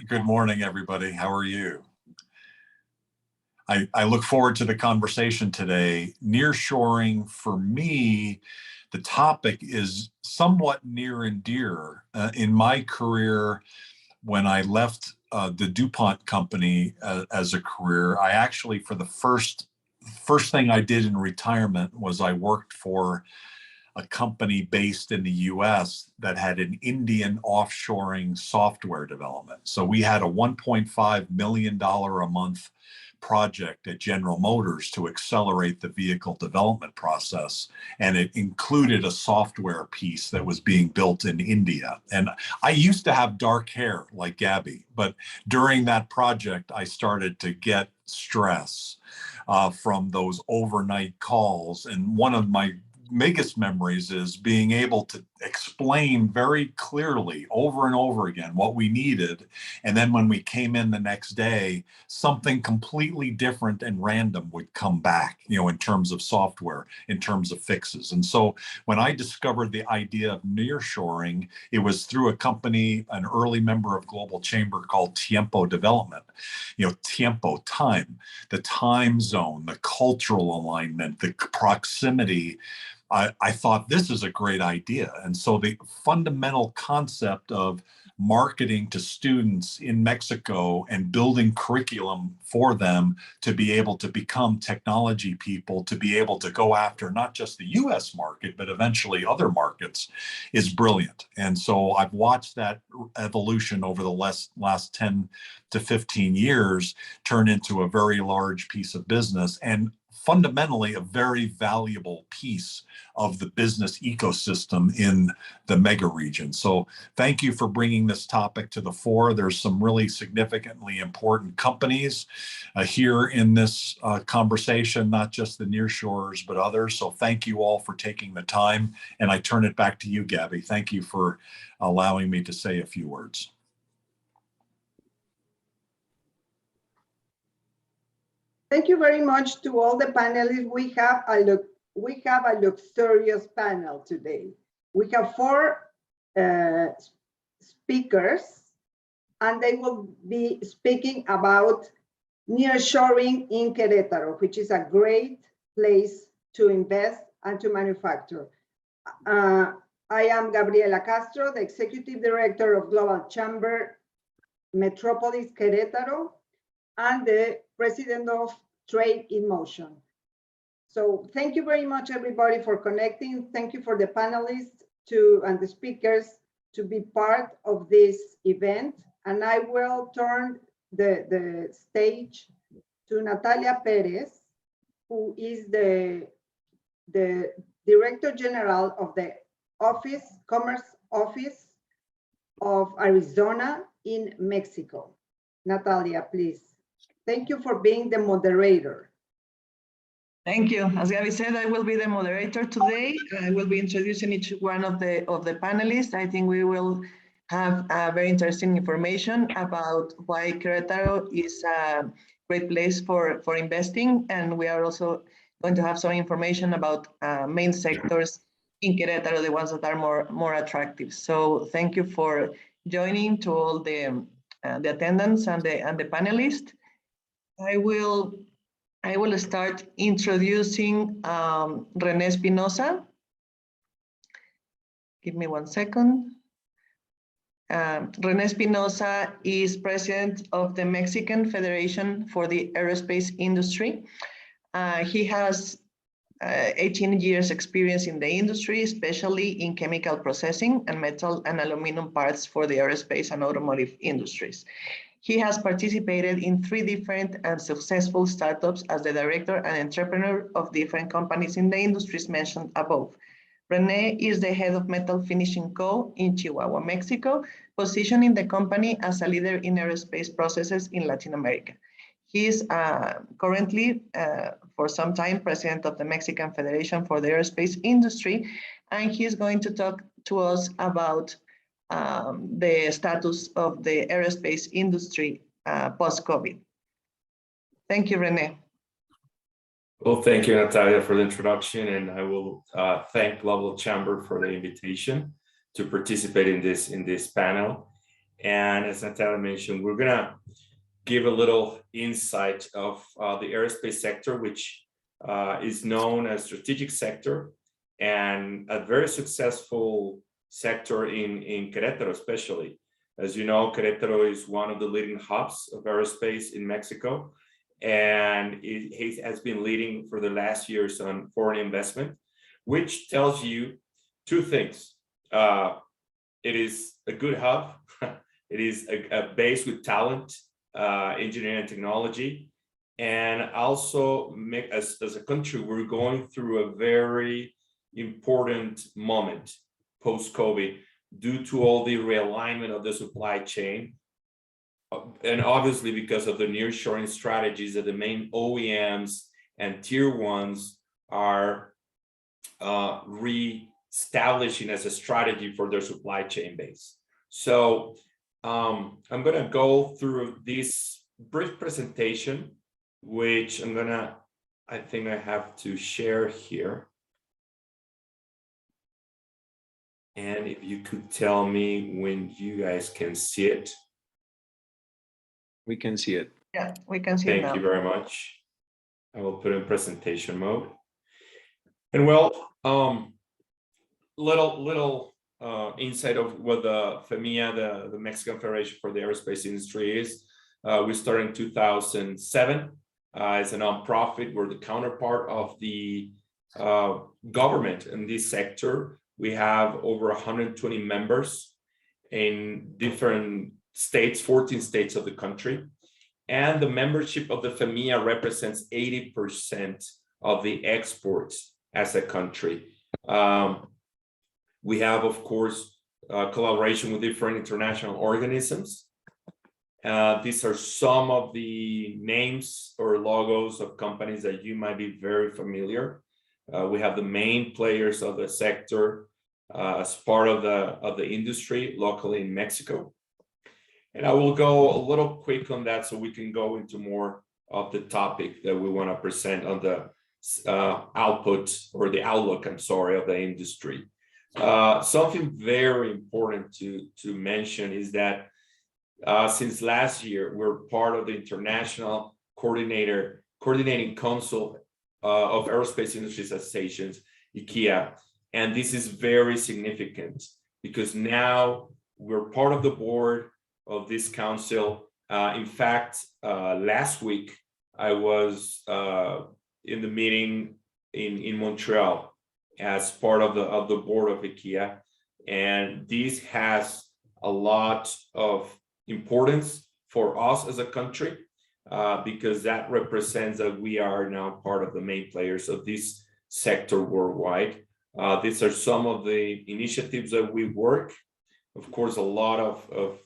Good morning, everybody. How are you? I look forward to the conversation today. Nearshoring, for me, the topic is somewhat near and dear. In my career, when I left the DuPont company as a career, I actually, for the first thing I did in retirement was I worked for a company based in the US that had an Indian offshoring software development. So we had a $1.5 million a month project at General Motors to accelerate the vehicle development process. And it included a software piece that was being built in India. And I used to have dark hair like Gabby, but during that project, I started to get stress from those overnight calls. And one of my biggest memories is being able to explain very clearly over and over again what we needed. And then when we came in the next day, something completely different and random would come back, in terms of software, in terms of fixes. And so when I discovered the idea of nearshoring, it was through a company, an early member of Global Chamber called Tiempo Development. Tiempo, time, the time zone, the cultural alignment, the proximity. I thought this is a great idea. And so the fundamental concept of marketing to students in Mexico and building curriculum for them to be able to become technology people, to be able to go after not just the US market, but eventually other markets is brilliant. And so I've watched that evolution over the last 10 to 15 years turn into a very large piece of business, and fundamentally a very valuable piece of the business ecosystem in the mega region. So thank you for bringing this topic to the fore. There's some really significantly important companies here in this conversation, not just the nearshorers, but others. So thank you all for taking the time. And I turn it back to you, Gabby. Thank you for allowing me to say a few words. Thank you very much to all the panelists. We have a luxurious panel today. We have 4 speakers, and they will be speaking about nearshoring in Querétaro, which is a great place to invest and to manufacture. I am Gabriela Castro, the Executive Director of Global Chamber Metropolis Querétaro, and the President of Trade in Motion. So thank you very much, everybody, for connecting. Thank you for the panelists and the speakers to be part of this event. And I will turn the stage to Natalia Perez, who is the Director General of the Commerce Office of Arizona in Mexico. Natalia, please. Thank you for being the moderator. Thank you. As Gabby said, I will be the moderator today. I will be introducing each one of the panelists. I think we will have very interesting information about why Querétaro is a great place for investing. And we are also going to have some information about main sectors in Querétaro, the ones that are more attractive. So thank you for joining, to all the attendants and the panelists. I will start introducing René Espinosa. Give me 1 second. René Espinosa is president of the Mexican Federation for the Aerospace Industry. He has 18 years experience in the industry, especially in chemical processing and metal and aluminum parts for the aerospace and automotive industries. He has participated in 3 different and successful startups as the director and entrepreneur of different companies in the industries mentioned above. René is the head of Metal Finishing Co. in Chihuahua, Mexico, positioning the company as a leader in aerospace processes in Latin America. He is currently, for some time, president of the Mexican Federation for the Aerospace Industry, and he is going to talk to us about the status of the aerospace industry post-COVID. Thank you, René. Well, thank you, Natalia, for the introduction, and I will thank Global Chamber for the invitation to participate in this panel. And as Natalia mentioned, we're gonna give a little insight of the aerospace sector, which is known as strategic sector and a very successful sector in Querétaro, especially. As you know, Querétaro is one of the leading hubs of aerospace in Mexico, and it has been leading for the last years on foreign investment, which tells you two things. It is a good hub. It is a base with talent, engineering and technology. And also, as a country, we're going through a very important moment post-COVID due to all the realignment of the supply chain. And obviously because of the nearshoring strategies that the main OEMs and tier ones are re-establishing as a strategy for their supply chain base. So I'm going to go through this brief presentation, which I think I have to share here. And if you could tell me when you guys can see it. We can see it. Yeah, we can see it now. Thank you very much. I will put in presentation mode. And well, little insight of what the FEMIA, the Mexican Federation for the Aerospace Industry is. We started in 2007 as a nonprofit. We're the counterpart of the government in this sector. We have over 120 members in different states, 14 states of the country. And the membership of the FEMIA represents 80% of the exports as a country. We have, of course, collaboration with different international organisms. These are some of the names or logos of companies that you might be very familiar. We have the main players of the sector as part of the industry locally in Mexico. And I will go a little quick on that so we can go into more of the topic that we want to present on the output or the outlook, I'm sorry, of the industry. Something very important to mention is that since last year, we're part of the International Coordinating Council of Aerospace Industries Associations, IKEA. And this is very significant because now we're part of the board of this council. In fact, last week, I was in the meeting in Montreal as part of the board of IKEA. And this has a lot of importance for us as a country because that represents that we are now part of the main players of this sector worldwide. These are some of the initiatives that we work. Of course, a lot of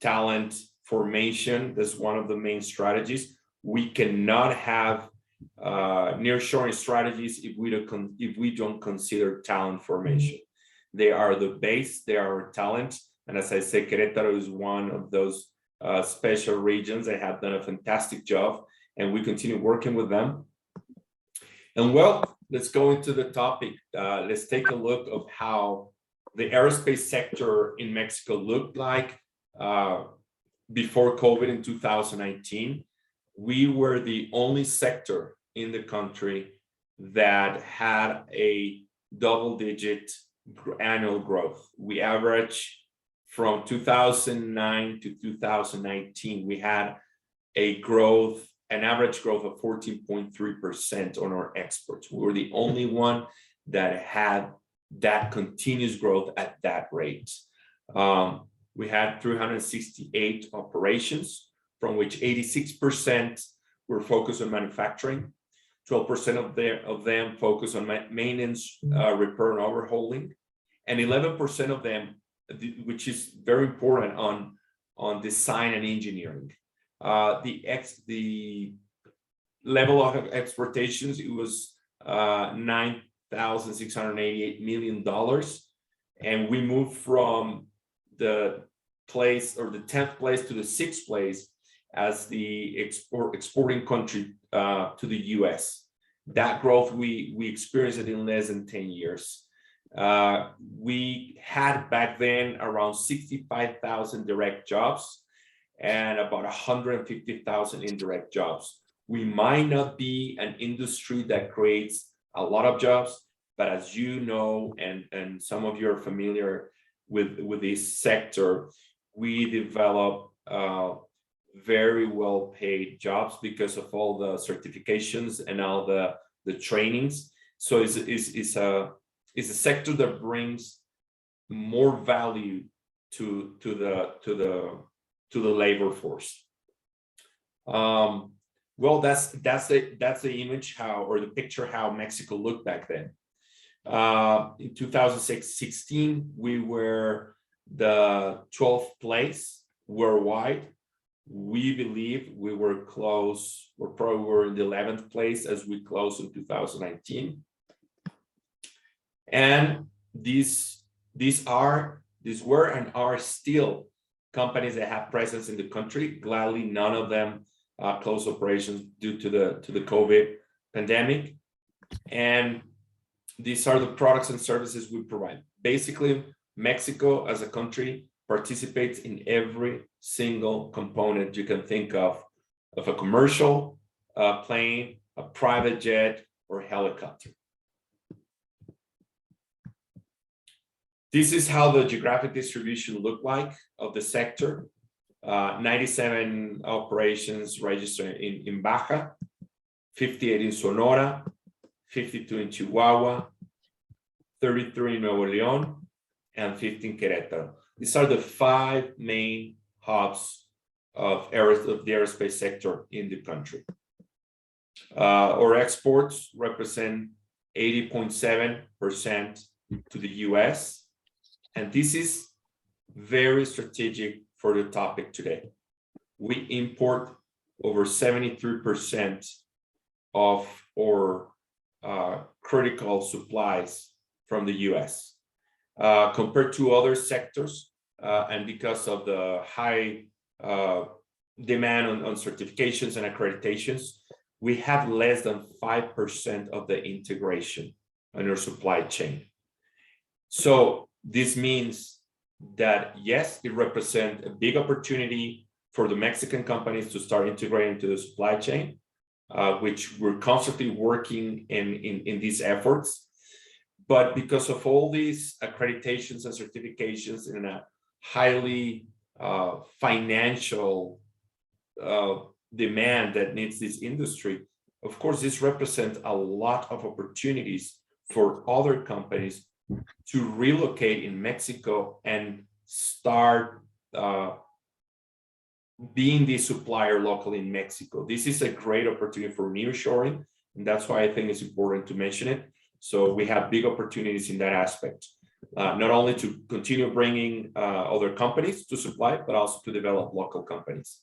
talent formation. That's one of the main strategies. We cannot have nearshoring strategies if we don't consider talent formation. They are the base, they are talent. And as I say, Querétaro is one of those special regions that have done a fantastic job, and we continue working with them. And well, let's go into the topic. Let's take a look of how the aerospace sector in Mexico looked like before COVID in 2019. We were the only sector in the country that had a double-digit annual growth. We averaged from 2009 to 2019, we had an average growth of 14.3% on our exports. We were the only one that had that continuous growth at that rate. We had 368 operations, from which 86% were focused on manufacturing, 12% of them focused on maintenance, repair and overhauling, and 11% of them, which is very important, on design and engineering. The level of exportations, it was $9,688 million, and we moved from the place or the 10th place to the 6th place as the exporting country to the US. That growth we experienced it in less than 10 years. We had back then around 65,000 direct jobs and about 150,000 indirect jobs. We might not be an industry that creates a lot of jobs, but as you know, and some of you are familiar with this sector, we develop very well paid jobs because of all the certifications and all the trainings. So it's a sector that brings more value to the labor force. Well, that's the image or the picture how Mexico looked back then. In 2016, we were the 12th place worldwide. We believe we were close, we probably were in the 11th place as we closed in 2019. And these were and are still companies that have presence in the country. Gladly, none of them closed operations due to the COVID pandemic. And these are the products and services we provide. Basically, Mexico as a country participates in every single component you can think of a commercial plane, a private jet, or helicopter. This is how the geographic distribution looked like of the sector. 97 operations registered in Baja, 58 in Sonora, 52 in Chihuahua, 33 in Nuevo León, and 15 in Querétaro. These are the 5 main hubs of the aerospace sector in the country. Our exports represent 80.7% to the US, and this is very strategic for the topic today. We import over 73% of our critical supplies from the US. Compared to other sectors, and because of the high demand on certifications and accreditations, we have less than 5% of the integration in our supply chain. So this means that, yes, it represents a big opportunity for the Mexican companies to start integrating into the supply chain, which we're constantly working in these efforts. But because of all these accreditations and certifications in a highly financial demand that needs this industry, of course, this represents a lot of opportunities for other companies to relocate in Mexico and start being the supplier locally in Mexico. This is a great opportunity for nearshoring, and that's why I think it's important to mention it. So we have big opportunities in that aspect, not only to continue bringing other companies to supply, but also to develop local companies.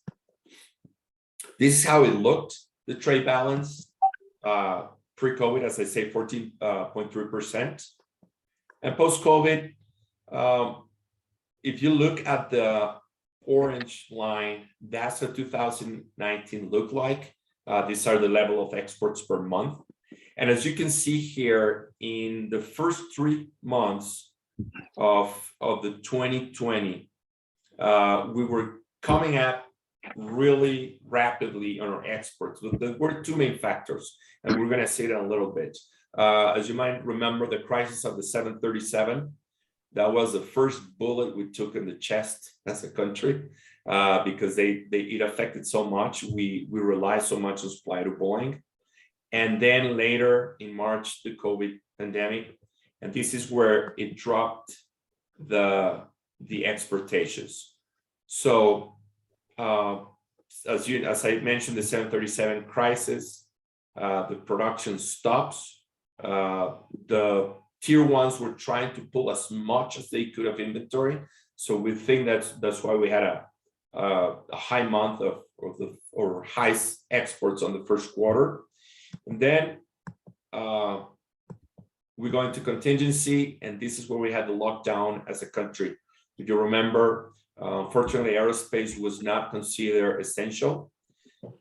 This is how it looked, the trade balance pre-COVID, as I say, 14.3%. And post-COVID, if you look at the orange line, that's what 2019 looked like. These are the level of exports per month. And as you can see here, in the first 3 months of the 2020, we were coming up really rapidly on our exports. There were 2 main factors, and we're going to see that a little bit. As you might remember, the crisis of the 737, that was the first bullet we took in the chest as a country, because it affected so much. We rely so much on supply to Boeing. And then later in March, the COVID pandemic, and this is where it dropped the exportations. So as I mentioned, the 737 crisis, the production stops. The tier ones were trying to pull as much as they could of inventory. So we think that's why we had a high month or high exports on the first quarter. And then we go into contingency, and this is where we had the lockdown as a country. If you remember, unfortunately, aerospace was not considered essential.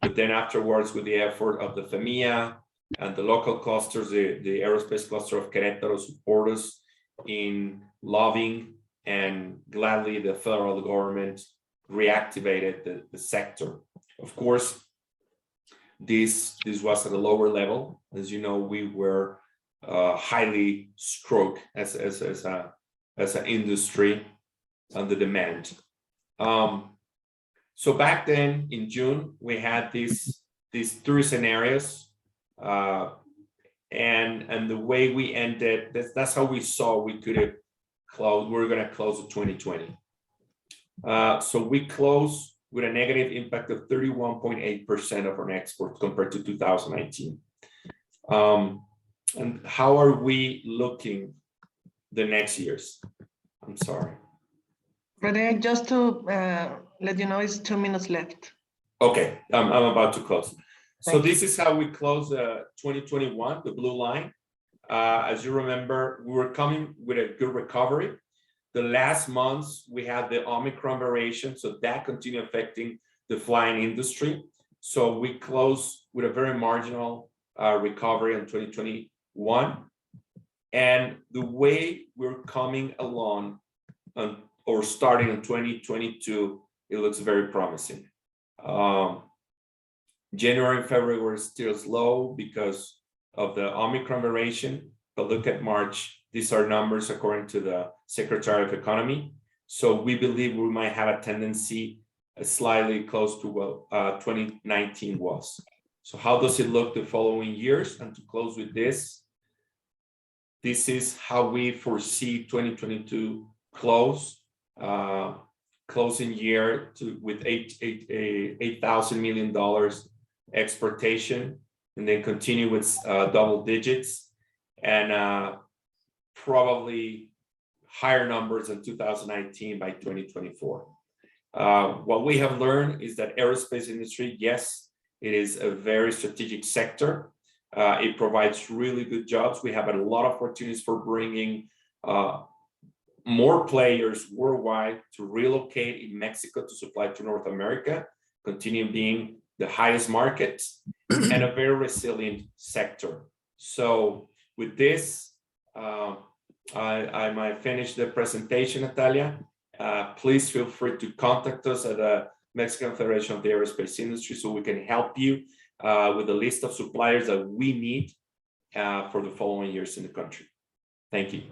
But then afterwards, with the effort of the FEMIA and the local clusters, the aerospace cluster of Querétaro support us, in lobbying, and gladly the federal government reactivated the sector. Of course, this was at a lower level. As you know, we were highly struck as an industry on the demand. So back then in June, we had these three scenarios, and the way we ended, that's how we saw we could have closed. We're going to close 2020. So we closed with a negative impact of 31.8% of our exports compared to 2019. And how are we looking the next years? I'm sorry. Rene, just to let you know, it's 2 minutes left. Okay, I'm about to close. So Thank this is how we close 2021, the blue line. As you remember, we were coming with a good recovery. The last months, we had the Omicron variation, so that continued affecting the flying industry. So we closed with a very marginal recovery in 2021. And the way we're coming along or starting in 2022, it looks very promising. January and February were still slow because of the Omicron variation, but look at March. These are numbers according to the Secretary of Economy. So we believe we might have a tendency slightly close to what 2019 was. So how does it look the following years? And to close with this is how we foresee 2022 close. Closing year with $8,000 million exportation, and then continue with double digits, and probably higher numbers in 2019 by 2024. What we have learned is that aerospace industry, yes, it is a very strategic sector. It provides really good jobs. We have a lot of opportunities for bringing more players worldwide to relocate in Mexico to supply to North America, continue being the highest market and a very resilient sector. So with this, I might finish the presentation, Natalia. Please feel free to contact us at the Mexican Federation of the Aerospace Industry so we can help you with a list of suppliers that we need for the following years in the country. Thank you.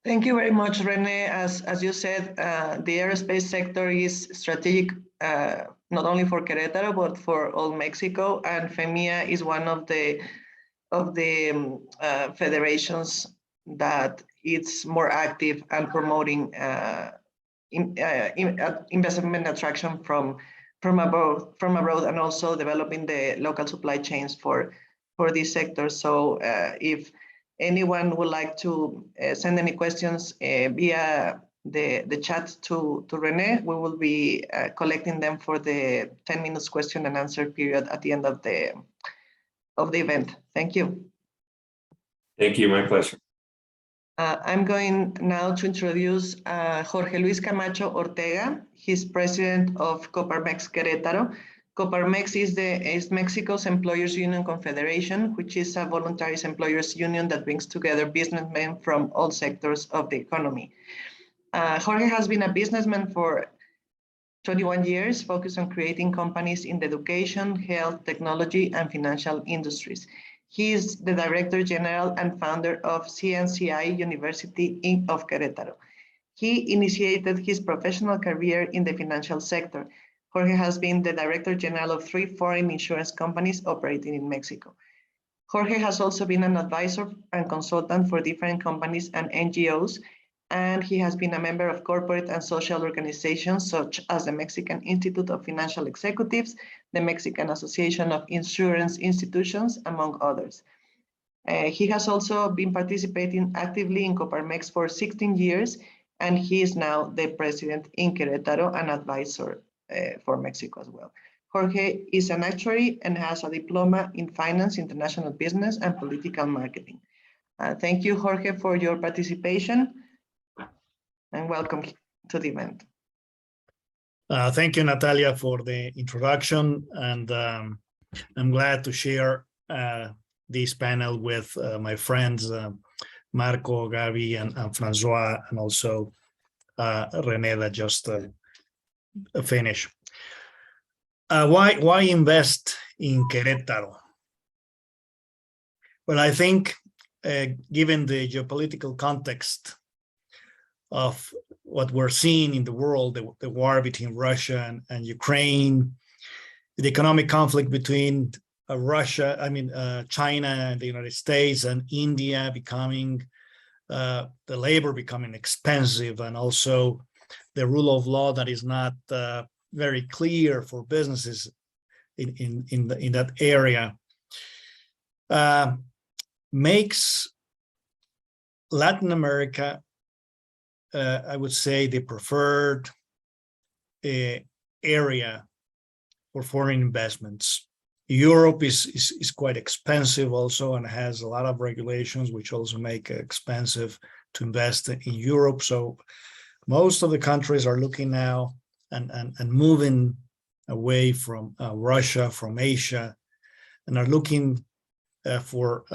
Thank you very much, Rene. As you said, the aerospace sector is strategic, not only for Querétaro, but for all Mexico. And FEMIA is one of the federations that it's more active and promoting investment attraction from abroad, and also developing the local supply chains for this sector. So if anyone would like to send any questions via the chat to Rene, we will be collecting them for the 10 minutes question and answer period at the end of the event. Thank you. Thank you, my pleasure. I'm going now to introduce Jorge Luis Camacho Ortega. He's president of Coparmex Querétaro. Coparmex is Mexico's Employers Union Confederation, which is a voluntary employers union that brings together businessmen from all sectors of the economy. Jorge has been a businessman for 21 years, focused on creating companies in the education, health, technology, and financial industries. He is the Director General and founder of CNCI University of Querétaro. He initiated his professional career in the financial sector. Jorge has been the Director General of 3 foreign insurance companies operating in Mexico. Jorge has also been an advisor and consultant for different companies and NGOs, and he has been a member of corporate and social organizations such as the Mexican Institute of Financial Executives, the Mexican Association of Insurance Institutions, among others. He has also been participating actively in Coparmex for 16 years, and he is now the president in Querétaro and advisor for Mexico as well. Jorge is an actuary and has a diploma in finance, international business, and political marketing. Thank you, Jorge, for your participation, and welcome to the event. Thank you, Natalia, for the introduction, and I'm glad to share this panel with my friends Marco, Gabi, and Francois, and also Rene that just finished. Why invest in Querétaro? Well, I think given the geopolitical context of what we're seeing in the world, the war between Russia and Ukraine, the economic conflict between China and the United States and India becoming, the labor becoming expensive, and also the rule of law that is not very clear for businesses in that area, makes Latin America, I would say, the preferred area for foreign investments. Europe is quite expensive also, and has a lot of regulations which also make it expensive to invest in Europe. So most of the countries are looking now and moving away from Russia, from Asia, and are looking for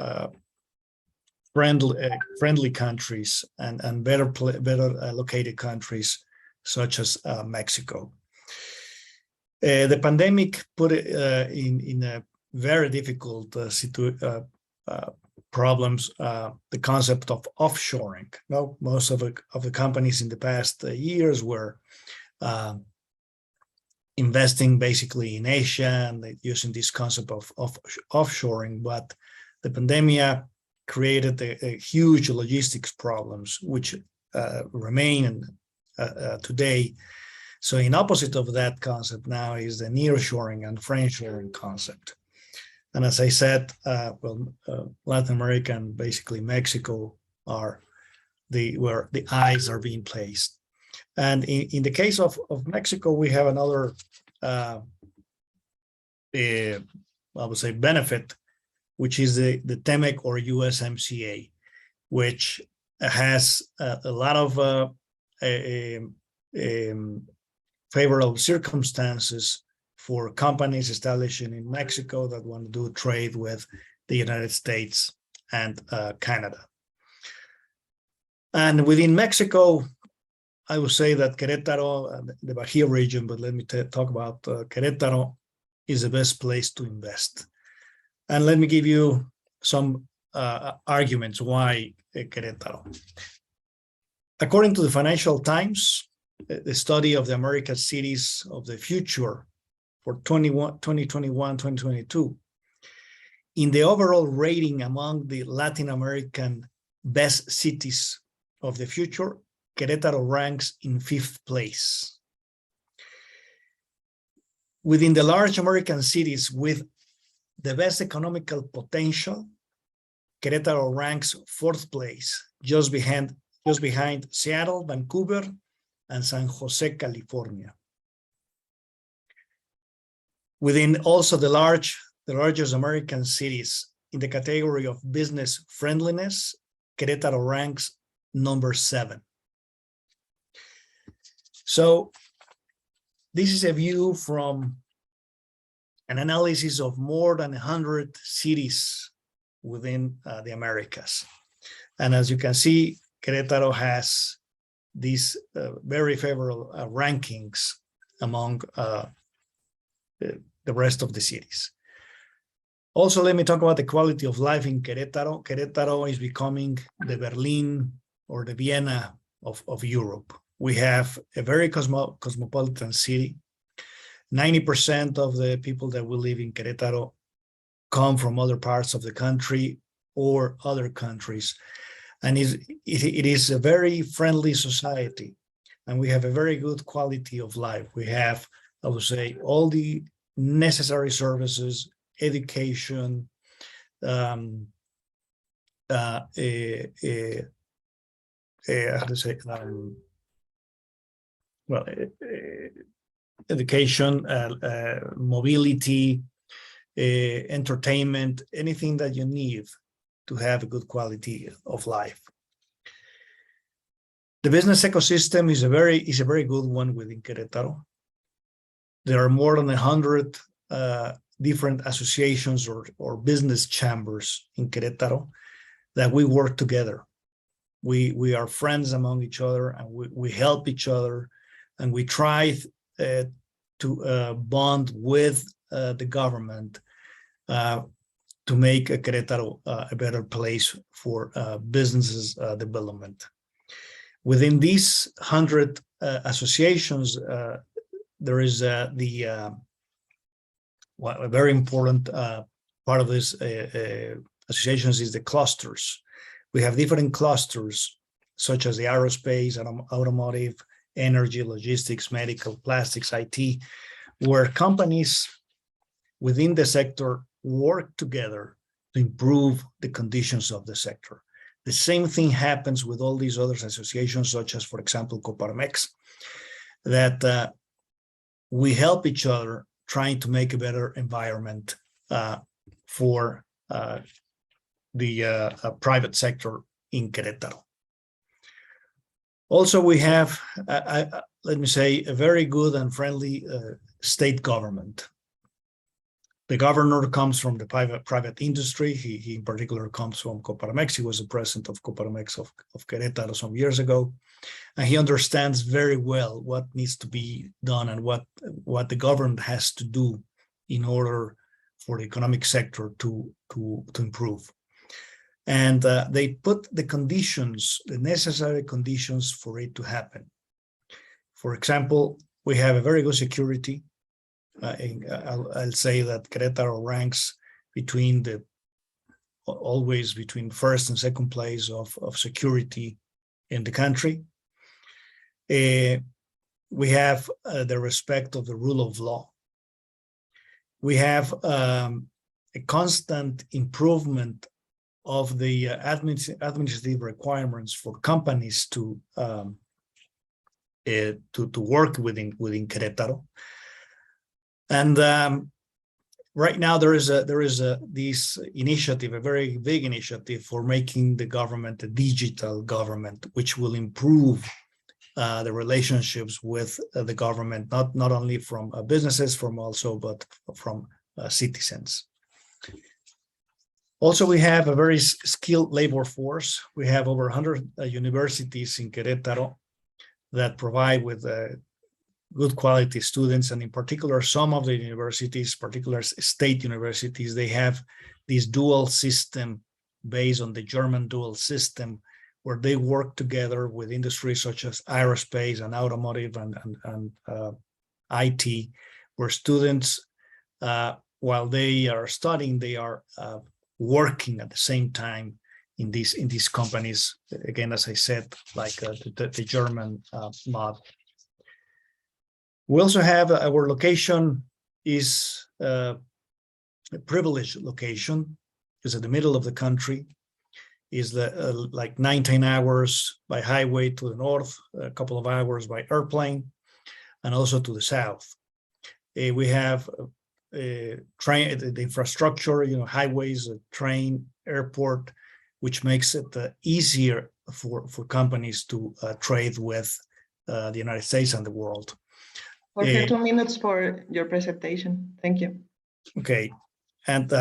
friendly countries and better located countries such as Mexico. The pandemic put it in a very difficult problems, the concept of offshoring. Now, most of the companies in the past years were investing basically in Asia and using this concept of offshoring, but the pandemic created a huge logistics problems, which remain today. So in opposite of that concept now is the nearshoring and friendshoring concept. And as I said, Latin America and basically Mexico are where the eyes are being placed. And in the case of Mexico, we have another, I would say, benefit, which is the TEMEC or USMCA, which has a lot of favorable circumstances for companies establishing in Mexico that want to do trade with the United States and Canada. And within Mexico, I would say that Querétaro, the Bajío region, but let me talk about Querétaro, is the best place to invest. And let me give you some arguments why Querétaro. According to the Financial Times, the study of the American cities of the future for 2021-2022, in the overall rating among the Latin American best cities of the future, Querétaro ranks in 5th place. Within the large American cities with the best economical potential, Querétaro ranks 4th place, just behind Seattle, Vancouver, and San Jose, California. Within also the largest American cities in the category of business friendliness, Querétaro ranks number 7. So this is a view from an analysis of more than 100 cities within the Americas. And as you can see, Querétaro has these very favorable rankings among the rest of the cities. Also, let me talk about the quality of life in Querétaro. Querétaro is becoming the Berlin or the Vienna of Europe. We have a very cosmopolitan city. 90% of the people that will live in Querétaro come from other parts of the country or other countries. And it is a very friendly society. And we have a very good quality of life. We have, I would say, all the necessary services, education, how to say, education, mobility, entertainment, anything that you need to have a good quality of life. The business ecosystem is a very good one within Querétaro. There are more than 100 different associations or business chambers in Querétaro that we work together. We are friends among each other, and we help each other, and we try to bond with the government to make Querétaro a better place for businesses development. Within these 100 associations, there is a very important part of this associations is the clusters. We have different clusters, such as the aerospace, automotive, energy, logistics, medical, plastics, IT, where companies within the sector work together to improve the conditions of the sector. The same thing happens with all these other associations, such as, for example, Coparmex, that we help each other trying to make a better environment for the private sector in Querétaro. Also, we have, let me say, a very good and friendly state government. The governor comes from the private industry. He in particular comes from Coparmex. He was the president of Coparmex of Querétaro some years ago. And he understands very well what needs to be done and what the government has to do in order for the economic sector to improve. And they put the conditions, the necessary conditions for it to happen. For example, we have a very good security. I'll say that Querétaro ranks always between first and second place of security in the country. We have the respect of the rule of law. We have a constant improvement of the administrative requirements for companies to work within Querétaro. And right now there is this initiative, a very big initiative for making the government a digital government, which will improve the relationships with the government, not only from businesses, but from citizens. Also, we have a very skilled labor force. We have over 100 universities in Querétaro that provide with good quality students, and in particular, some of the universities, particular state universities, they have this dual system based on the German dual system, where they work together with industries such as aerospace and automotive and IT, where students, while they are studying, they are working at the same time in these companies. Again, as I said, like the German model. We also have our location is a privileged location. It's at the middle of the country. Is like 19 hours by highway to the north, a couple of hours by airplane, and also to the south. We have train, the infrastructure, highways, a train, airport, which makes it easier for companies to trade with the United States and the world. Okay, 2 minutes for your presentation. Thank you. Okay, and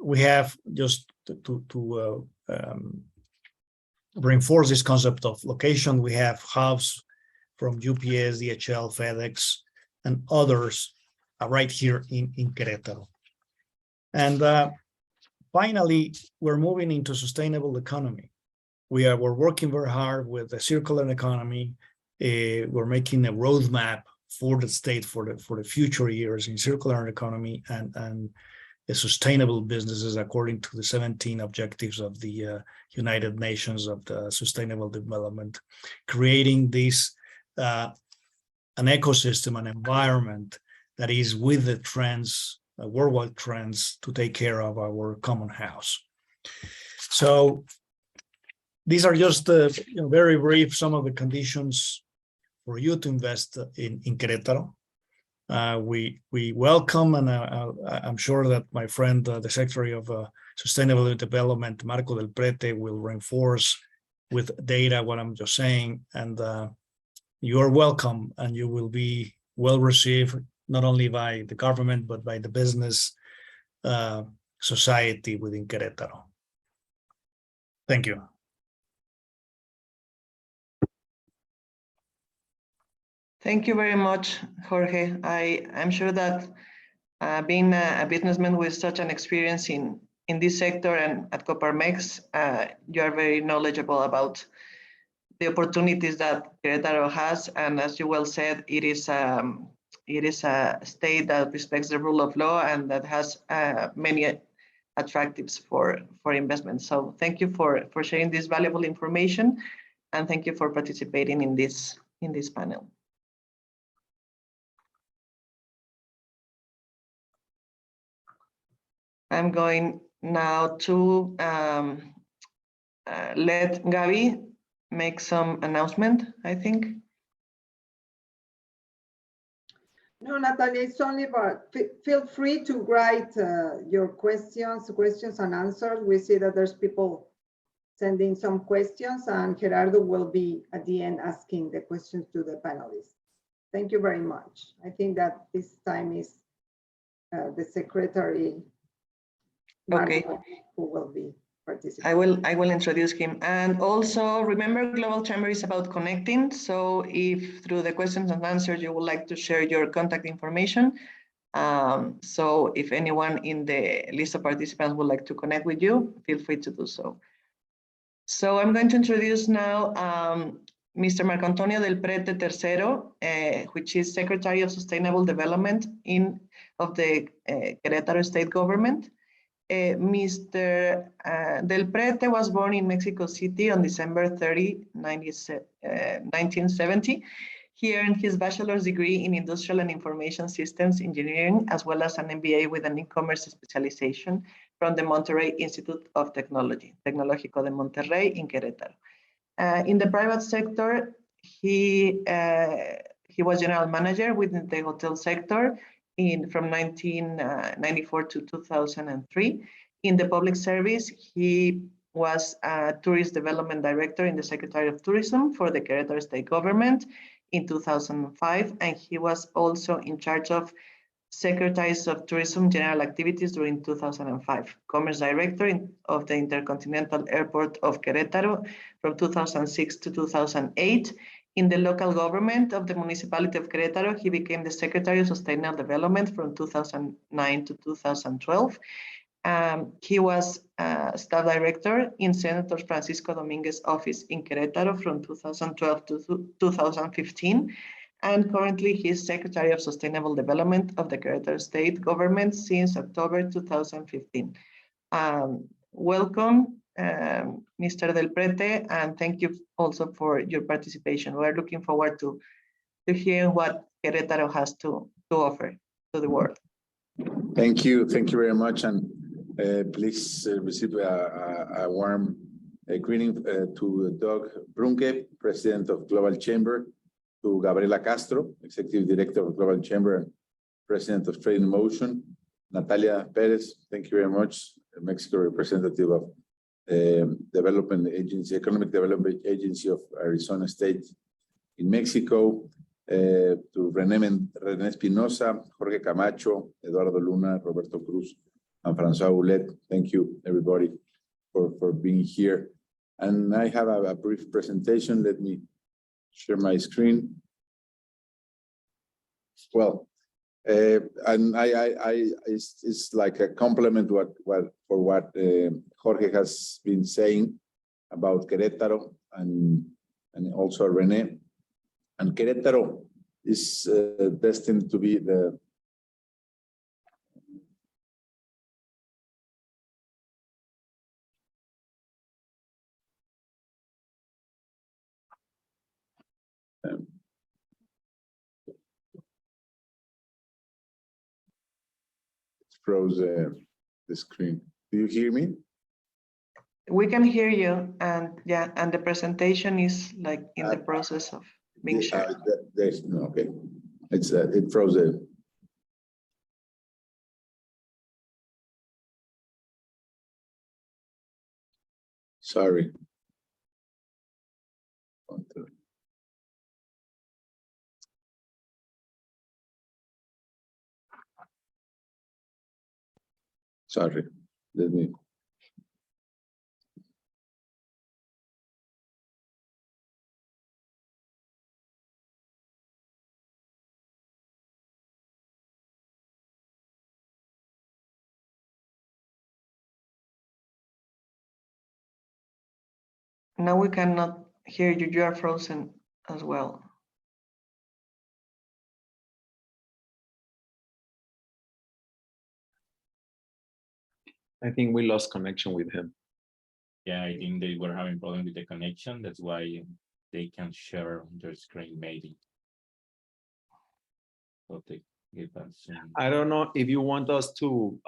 we have just to reinforce this concept of location. We have hubs from UPS, DHL, FedEx, and others right here in Querétaro. And finally, we're moving into sustainable economy. We're working very hard with the circular economy. We're making a roadmap for the state for the future years in circular economy and the sustainable businesses according to the 17 objectives of the United Nations of the Sustainable Development, creating this an ecosystem, an environment that is with the trends, worldwide trends, to take care of our common house. So these are just very brief some of the conditions for you to invest in Querétaro. We welcome, and I'm sure that my friend, the Secretary of Sustainable Development, Marco Del Prete, will reinforce with data what I'm just saying. And you are welcome, and you will be well received, not only by the government, but by the business society within Querétaro. Thank you. Thank you very much, Jorge. I'm sure that being a businessman with such an experience in this sector and at Coparmex, you are very knowledgeable about the opportunities that Querétaro has. And as you well said, it is a state that respects the rule of law and that has many attractives for investment. So thank you for sharing this valuable information, and thank you for participating in this panel. I'm going now to let Gabi make some announcement, I think. No, Natalia, it's only about, feel free to write your questions and answers. We see that there's people sending some questions, and Gerardo will be at the end asking the questions to the panelists. Thank you very much. I think that this time is the secretary, Okay. Marco, who will be participating. I will introduce him. And also remember, Global Chamber is about connecting. So if through the questions and answers you would like to share your contact information, so if anyone in the list of participants would like to connect with you, feel free to do so. So I'm going to introduce now Mr. Marco Antonio del Prete Tercero, which is Secretary of Sustainable Development of the Querétaro State Government. Mr. Del Prete was born in Mexico City on December 30, 1970. He earned his bachelor's degree in Industrial and Information Systems Engineering, as well as an MBA with an e-commerce specialization from the Monterrey Institute of Technology, Tecnológico de Monterrey in Querétaro. In the private sector, he was general manager within the hotel sector from 1994 to 2003. In the public service, he was a tourist development director in the Secretary of Tourism for the Querétaro State Government in 2005, and he was also in charge of Secretaries of Tourism General Activities during 2005, Commerce Director of the Intercontinental Airport of Querétaro from 2006 to 2008. In the local government of the municipality of Querétaro, he became the Secretary of Sustainable Development from 2009 to 2012. He was staff director in Senator Francisco Dominguez's office in Querétaro from 2012 to 2015. And currently he is Secretary of Sustainable Development of the Querétaro State Government since October 2015. Welcome, Mr. Del Prete, and thank you also for your participation. We're looking forward to hearing what Querétaro has to offer to the world. Thank you very much, and please receive a warm greeting to Doug Brunke, President of Global Chamber, to Gabriela Castro, Executive Director of Global Chamber and President of Trade in Motion, Natalia Perez, thank you very much, Mexico representative of Development Agency, Economic Development Agency of Arizona State in Mexico, to René Espinosa, Jorge Camacho, Eduardo Luna, Roberto Cruz, and François Oulet. Thank you, everybody, for being here. And I have a brief presentation. Let me share my screen. Well, and it's like a compliment for what Jorge has been saying about Querétaro and also René. And Querétaro is destined to be the froze the screen. Do you hear me? We can hear you, and yeah, and the presentation is like in the process of being shared. Okay, it froze it. Sorry. Sorry, let me. Now we cannot hear you. You are frozen as well. I think we lost connection with him. Yeah, I think they were having problem with the connection. That's why they can share their screen maybe. So they give us some. I don't know if you want us to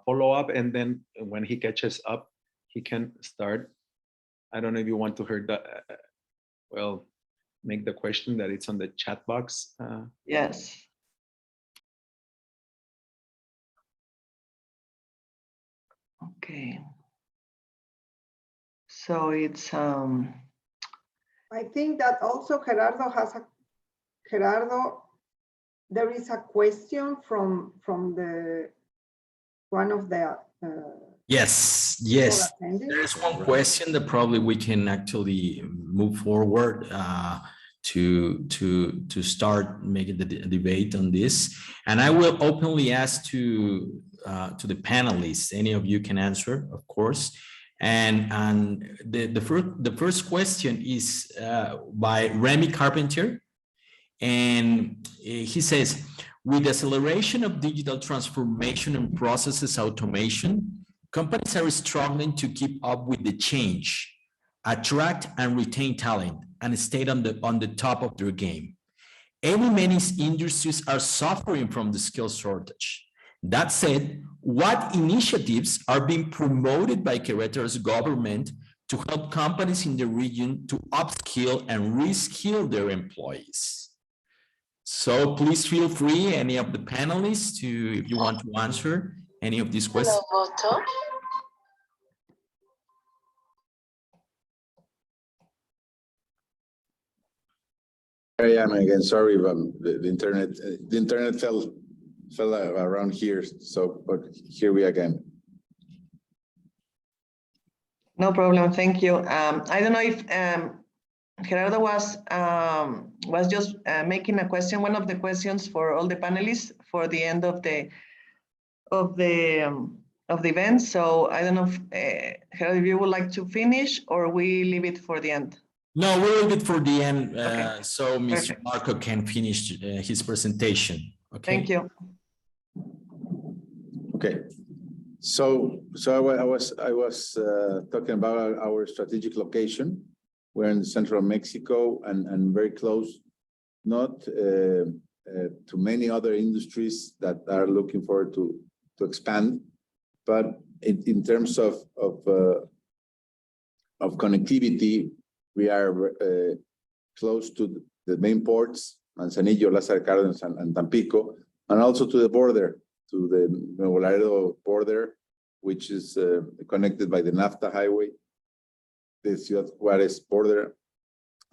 follow up, and then when he catches up, he can start. I don't know if you want to hear that. Well, make the question that it's on the chat box. Yes. Okay. So it's I think that also Gerardo has a, Gerardo, there is a question from the, one of the. Yes, people yes. attending. There is one question that probably we can actually move forward to start making the debate on this. And I will openly ask to the panelists. Any of you can answer, of course. And the first question is by Remy Carpenter, and he says, with the acceleration of digital transformation and processes automation, companies are struggling to keep up with the change, attract and retain talent, and stay on the top of their game. Many industries are suffering from the skill shortage. That said, what initiatives are being promoted by Querétaro's government to help companies in the region to upskill and reskill their employees? So please feel free, any of the panelists, to, if you want to answer any of these questions. Hello, I am again, sorry, but the internet fell around here. So, but here we again. no problem. Thank you. I don't know if Gerardo was just making a question, one of the questions for all the panelists for the end of the event. So I don't know if Gerardo, if you would like to finish or we leave it for the end. No, we'll leave it for the end, Okay. so Mr. Perfect. Marco can finish his presentation. Okay. Thank you. Okay. So I was talking about our strategic location. We're in central Mexico and very close, not to many other industries that are looking forward to expand, but in terms of connectivity, we are close to the main ports, Manzanillo, Lázaro Cárdenas, and Tampico, and also to the border, to the Nuevo Laredo border, which is connected by the NAFTA highway, the Ciudad Juárez border,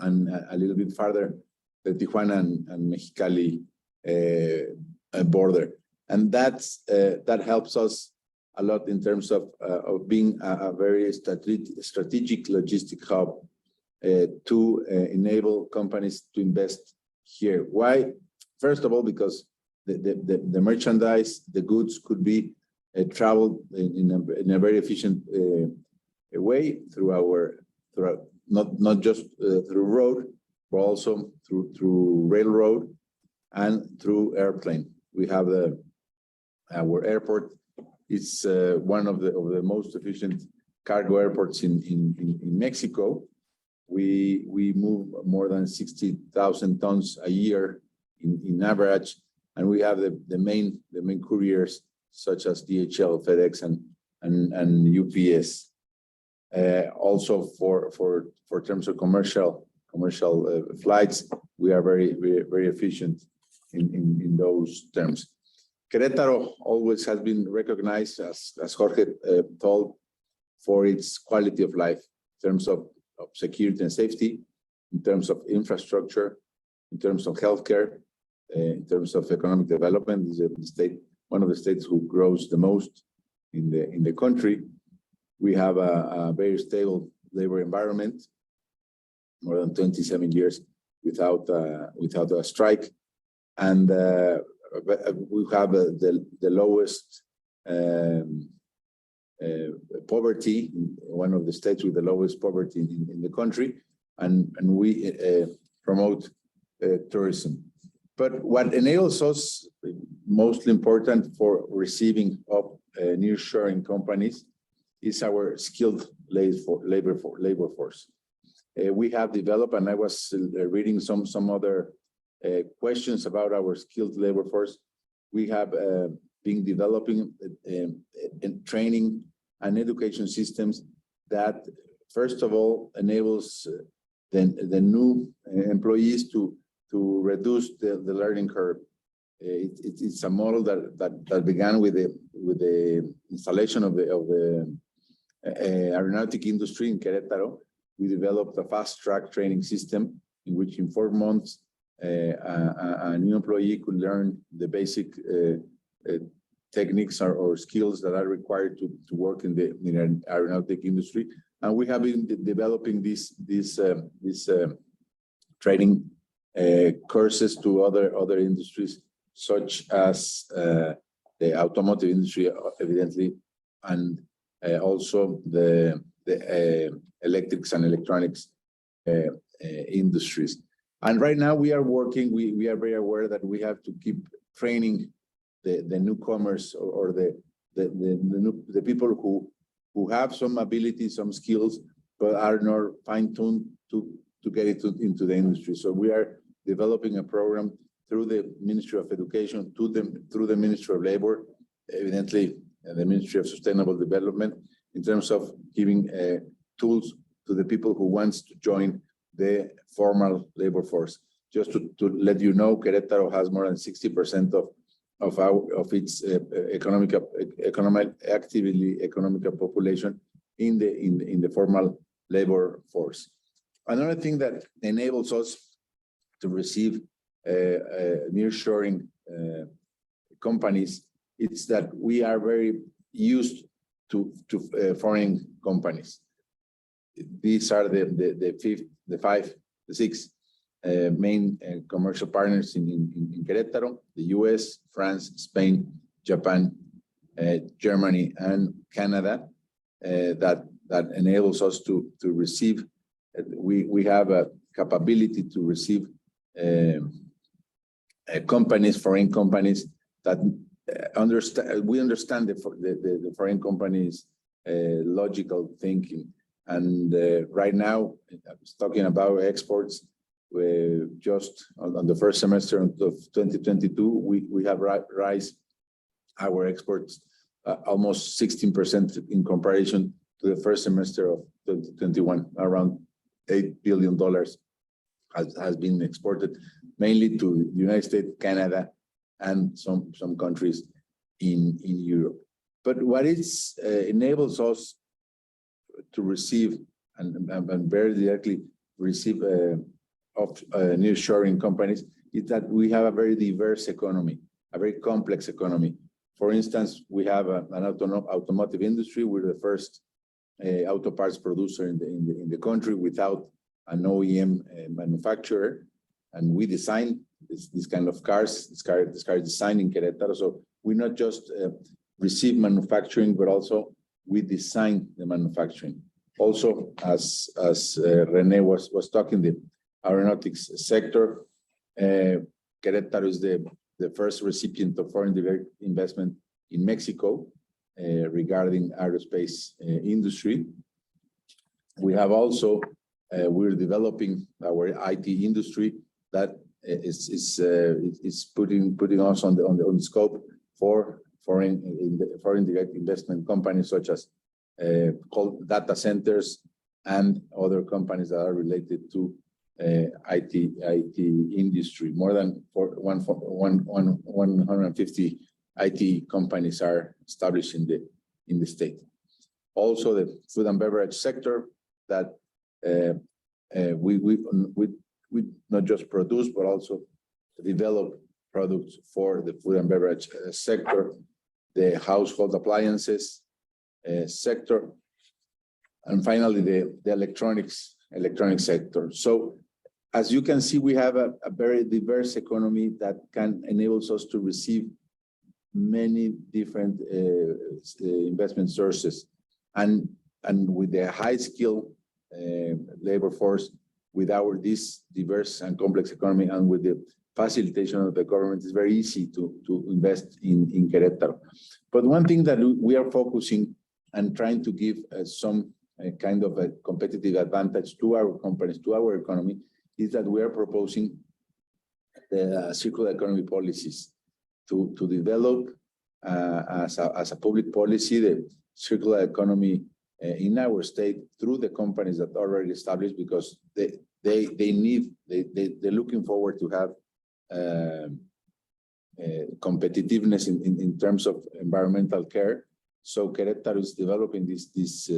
and a little bit farther, the Tijuana and Mexicali border. And that helps us a lot in terms of being a very strategic logistic hub to enable companies to invest here. Why? First of all, because the merchandise, the goods could be traveled in a very efficient way through not just through road, but also through railroad and through airplane. We have our airport. It's one of the most efficient cargo airports in Mexico. We move more than 60,000 tons a year in average, and we have the main couriers such as DHL, FedEx, and UPS. Also for terms of commercial flights, we are very efficient in those terms. Querétaro always has been recognized, as Jorge told, for its quality of life in terms of security and safety, in terms of infrastructure, in terms of healthcare, in terms of economic development. Is the state, one of the states who grows the most in the country. We have a very stable labor environment, more than 27 years without a strike, and we have the lowest poverty, one of the states with the lowest poverty in the country, and we promote tourism. But what enables us, mostly important for receiving of nearshoring companies, is our skilled labor force. We have developed, and I was reading some other questions about our skilled labor force. We have been developing training and education systems that, first of all, enables the new employees to reduce the learning curve. It's a model that began with the installation of the aeronautic industry in Querétaro. We developed a fast-track training system in which in 4 months a new employee could learn the basic techniques or skills that are required to work in the aeronautic industry. And we have been developing this training courses to other industries, such as the automotive industry, evidently, and also the electrics and electronics industries. And right now we are working, we are very aware that we have to keep training the newcomers or the people who have some ability, some skills, but are not fine-tuned to get it into the industry. So we are developing a program through the Ministry of Education, through the Ministry of Labor, evidently the Ministry of Sustainable Development, in terms of giving tools to the people who wants to join the formal labor force. Just to let you know, Querétaro has more than 60% of its economic population in the formal labor force. Another thing that enables us to receive nearshoring companies, it's that we are very used to foreign companies. These are the six main commercial partners in Querétaro: the US, France, Spain, Japan, Germany, and Canada. That enables us to receive. We have a capability to receive companies, foreign companies that understand. We understand the foreign companies' logical thinking. And right now, I was talking about exports. Just on the first semester of 2022, we have raised our exports almost 16% in comparison to the first semester of 2021. Around $8 billion has been exported, mainly to the United States, Canada, and some countries in Europe. But what enables us to receive and very directly receive nearshoring companies is that we have a very diverse economy, a very complex economy. For instance, we have an automotive industry. We're the first auto parts producer in the country without an OEM manufacturer, and we design this kind of cars. This car is designed in Querétaro. So we not just receive manufacturing, but also we design the manufacturing. Also, as Rene was talking, the aeronautics sector, Querétaro is the first recipient of foreign direct investment in Mexico regarding aerospace industry. We have also, we're developing our IT industry that is putting us on the scope for foreign direct investment companies such as called data centers and other companies that are related to IT industry. More than 150 IT companies are established in the state. Also, the food and beverage sector that we not just produce but also develop products for the food and beverage sector, the household appliances sector, and finally the electronics sector. So as you can see, we have a very diverse economy that can enable us to receive many different investment sources, and with the high skill labor force, with this diverse and complex economy, and with the facilitation of the government, it's very easy to invest in Querétaro. But one thing that we are focusing and trying to give some kind of a competitive advantage to our companies, to our economy, is that we are proposing the circular economy policies to develop as a public policy the circular economy in our state through the companies that are already established, because they're looking forward to have competitiveness in terms of environmental care. So Querétaro is developing these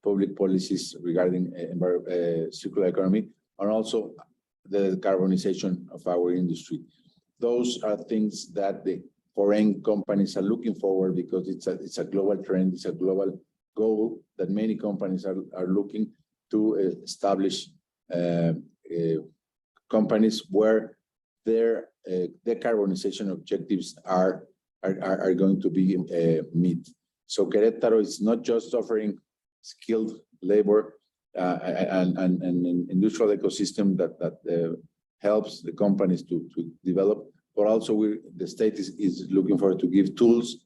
public policies regarding circular economy, and also the carbonization of our industry. Those are things that the foreign companies are looking forward, because it's a global trend, it's a global goal that many companies are looking to establish companies where their decarbonization objectives are going to be met. So Querétaro is not just offering skilled labor and an industrial ecosystem that helps the companies to develop, but also the state is looking forward to give tools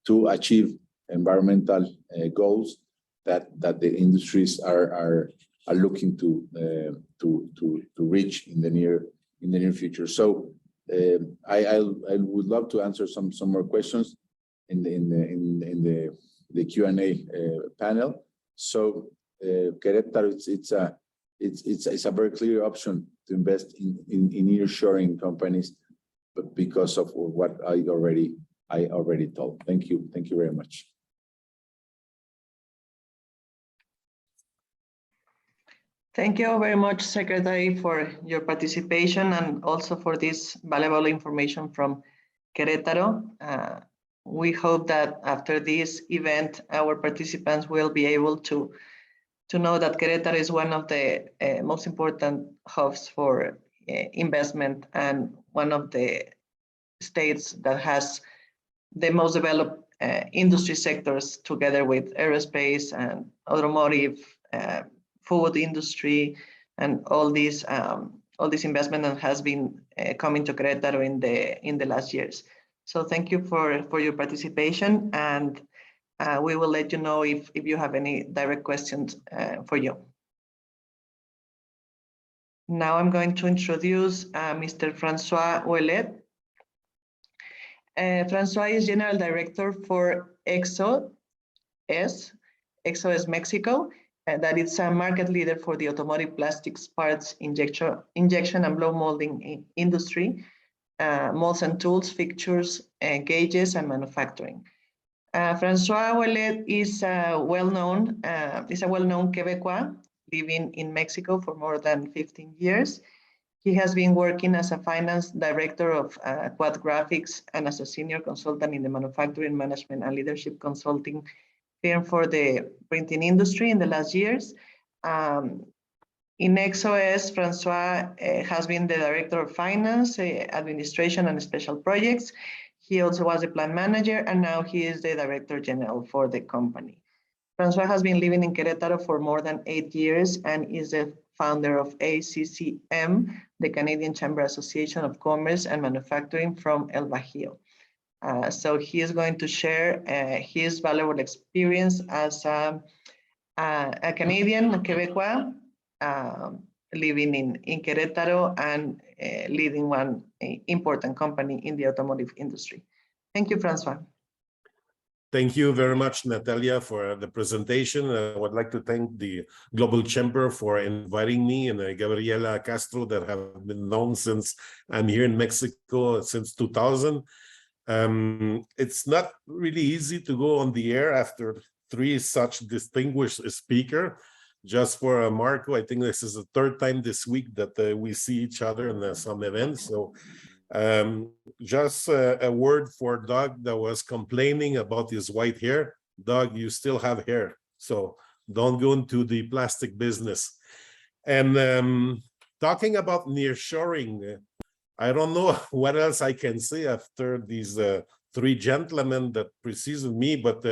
to achieve environmental goals that the industries are looking to reach in the near future. So I would love to answer some more questions in the Q&A panel. So Querétaro, it's a very clear option to invest in nearshoring companies, but because of what I already told. Thank you very much. Thank you very much, Secretary, for your participation and also for this valuable information from Querétaro. We hope that after this event, our participants will be able to know that Querétaro is one of the most important hubs for investment, and one of the states that has the most developed industry sectors, together with aerospace and automotive, food industry, and all this investment that has been coming to Querétaro in the last years. So thank you for your participation, and we will let you know if you have any direct questions for you. Now I'm going to introduce Mr. Francois Ouellet. Francois is General Director for EXO is Mexico, and that it's a market leader for the automotive plastics parts injection and blow molding industry, molds and tools, fixtures, gauges, and manufacturing. Francois Ouellet is a well-known Quebecois living in Mexico for more than 15 years. He has been working as a finance director of Quad Graphics and as a senior consultant in the manufacturing management and leadership consulting firm for the printing industry in the last years. In EXO-S, Francois has been the director of finance, administration, and special projects. He also was a plant manager, and now he is the director general for the company. Francois has been living in Querétaro for more than 8 years and is the founder of ACCM, the Canadian Chamber Association of Commerce and Manufacturing from El Bajío. So he is going to share his valuable experience as a Canadian, a Quebecois, living in Querétaro and leading one important company in the automotive industry. Thank you, Francois. Thank you very much, Natalia, for the presentation. I would like to thank the Global Chamber for inviting me, and Gabriela Castro, that have been known since I'm here in Mexico since 2000. It's not really easy to go on the air after 3 such distinguished speakers. Just for Marco, I think this is the 3rd time this week that we see each other in some events. So just a word for Doug that was complaining about his white hair. Doug, you still have hair, so don't go into the plastic business. And talking about nearshoring, I don't know what else I can say after these three gentlemen that preceded me, but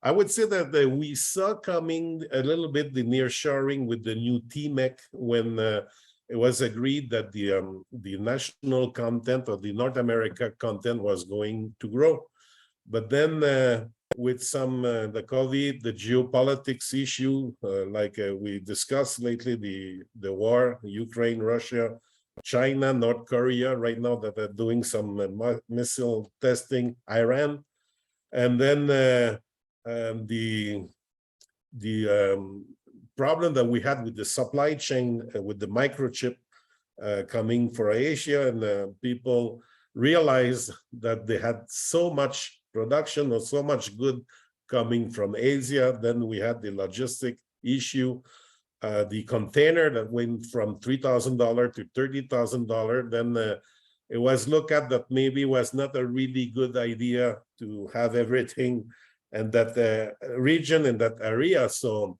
I would say that we saw coming a little bit the nearshoring with the new TMEC when it was agreed that the national content or the North America content was going to grow. But then with some the COVID, the geopolitics issue, like we discussed lately, the war, Ukraine, Russia, China, North Korea, right now that are doing some missile testing, Iran, and then the problem that we had with the supply chain, with the microchip coming for Asia, and people realized that they had so much production or so much good coming from Asia. Then we had the logistic issue, the container that went from $3,000 to $30,000. Then it was looked at that maybe was not a really good idea to have everything in that region, in that area. So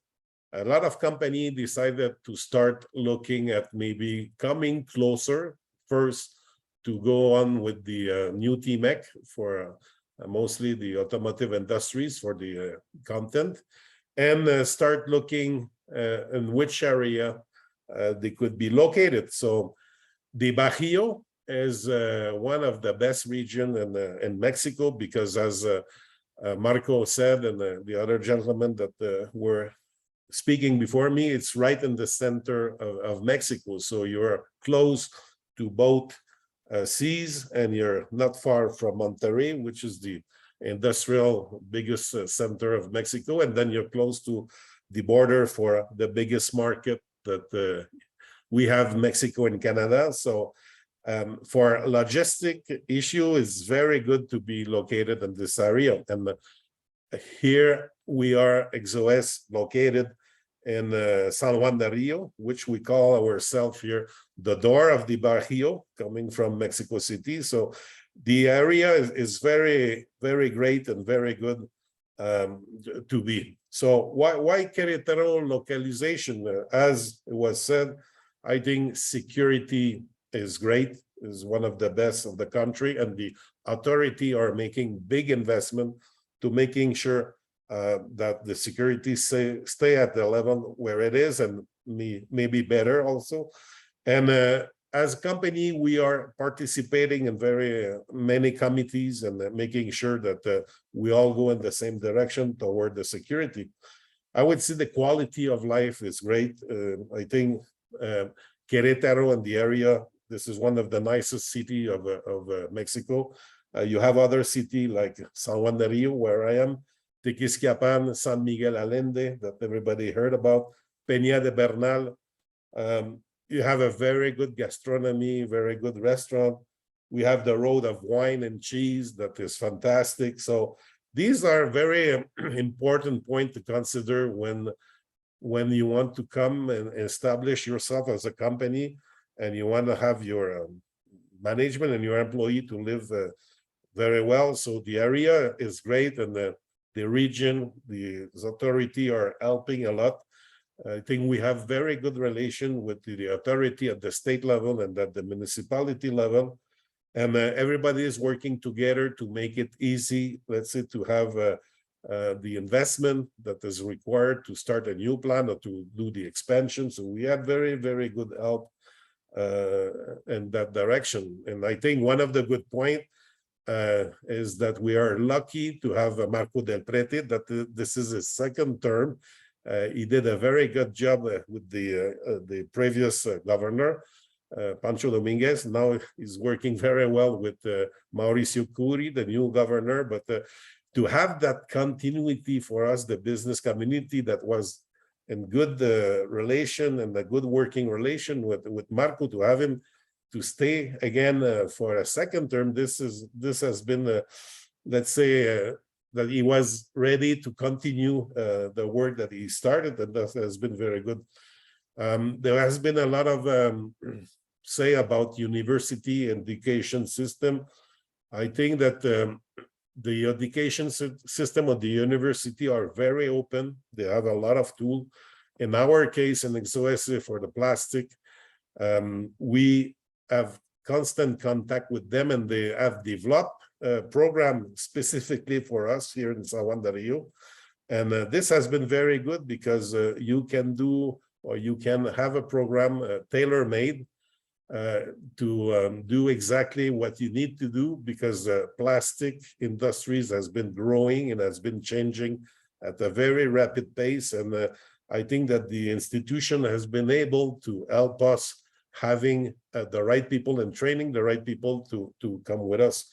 a lot of companies decided to start looking at maybe coming closer first to go on with the new TMEC for mostly the automotive industries for the content, and start looking in which area they could be located. So the Bajío is one of the best regions in Mexico, because as Marco said, and the other gentlemen that were speaking before me, it's right in the center of Mexico. So you're close to both seas, and you're not far from Monterrey, which is the industrial biggest center of Mexico. And then you're close to the border for the biggest market that we have, Mexico and Canada. So for logistic issue, it's very good to be located in this area. And here we are, XOS, located in San Juan de Rio, which we call ourselves here the door of the Bajío, coming from Mexico City. So the area is very, very great and very good to be. So why Querétaro localization? As it was said, I think security is great, is one of the best of the country, and the authority are making big investment to making sure that the security stay at the level where it is, and maybe better also. And as a company, we are participating in very many committees and making sure that we all go in the same direction toward the security. I would say the quality of life is great. I think Querétaro and the area, this is one of the nicest city of Mexico. You have other city like San Juan de Rio, where I am, Tequisquiapan, San Miguel Allende, that everybody heard about, Peña de Bernal. You have a very good gastronomy, very good restaurant. We have the road of wine and cheese that is fantastic. So these are very important points to consider when you want to come and establish yourself as a company, and you want to have your management and your employee to live very well. So the area is great, and the region, the authority are helping a lot. I think we have very good relation with the authority at the state level and at the municipality level. And everybody is working together to make it easy, let's say, to have the investment that is required to start a new plan or to do the expansion. So we had very, very good help in that direction. And I think one of the good points is that we are lucky to have Marco Del Prete, that this is his second term. He did a very good job with the previous governor, Pancho Dominguez. Now he's working very well with Mauricio Curi, the new governor. But to have that continuity for us, the business community that was in good relation and a good working relation with Marco, to have him to stay again for a second term, this has been, let's say, that he was ready to continue the work that he started, and that has been very good. There has been a lot of say about university education system. I think that the education system of the university are very open. They have a lot of tools. In our case, in XOS for the plastic, we have constant contact with them, and they have developed program specifically for us here in San Juan del Rio. And this has been very good because you can do, or you can have a program tailor-made to do exactly what you need to do, because plastic industries has been growing and has been changing at a very rapid pace. And I think that the institution has been able to help us having the right people and training the right people to come with us.